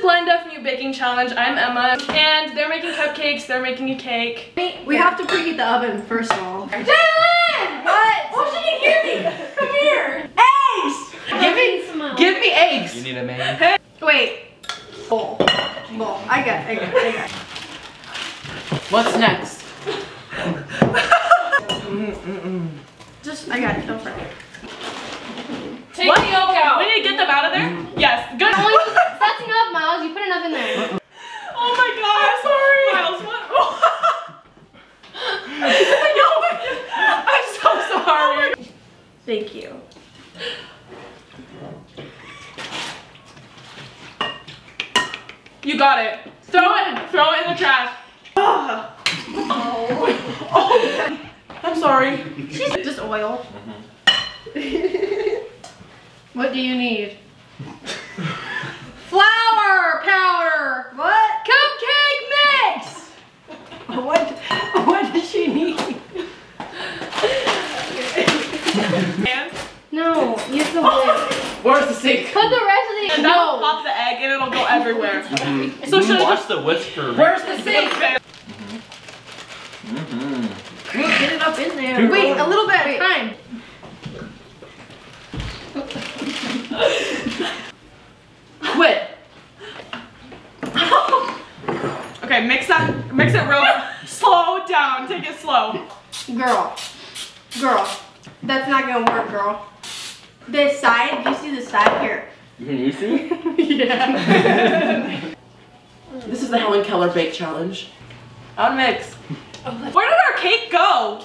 is Blind Deaf Mute Baking Challenge. I'm Emma, and they're making cupcakes. They're making a cake. We have to preheat the oven first of all. Jalen! What? Oh, she can hear me. Come here. Eggs! Give me eggs. You need a main. Wait. Bowl. I got it. What's next? I got it. Don't fret. Take the yolk out. We need to get them out of there? Yes. Good. That's enough, Miles. You put enough in there. Oh my god. I'm sorry. Miles, what? I'm so sorry. Thank you. You got it. Throw it in the trash. Oh. I'm sorry. Just oil. What do you need? Flour powder. What? Cupcake mix. What does she need? And No, you have to whip. Where's the sink? Put the rest of the and that'll pop the egg and it'll go everywhere. So should I Watch just the whisper. Where's the sink? Get it up in there. Wait, a little bit at a time. Quit. Okay, mix it real slow down. Take it slow. Girl, that's not gonna work, girl. This side, you see the side here? Can you see? Yeah. This is the Helen Keller Bake Challenge. On mix. Where did our cake go?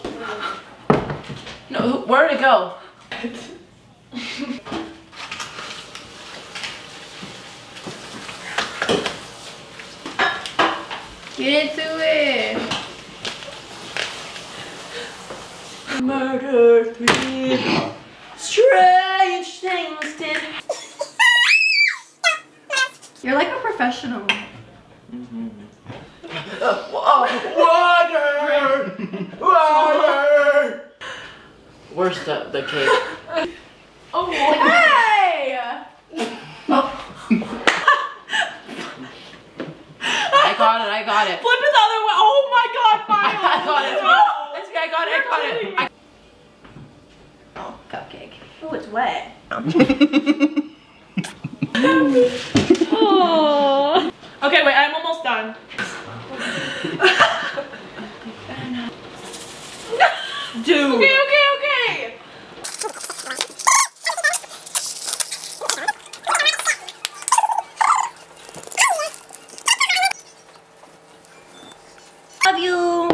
No, where did it go? Get into it. Murder 3. Strange things did. You're like a professional. Water! Where's the cake? Oh. Hey! I got it. Flip it the other way. Oh my god, Miles. I got it. No. I got it. Oh, cupcake. Oh, it's wet. Oh. Okay, wait, I'm almost done. Dude. Okay. Love you.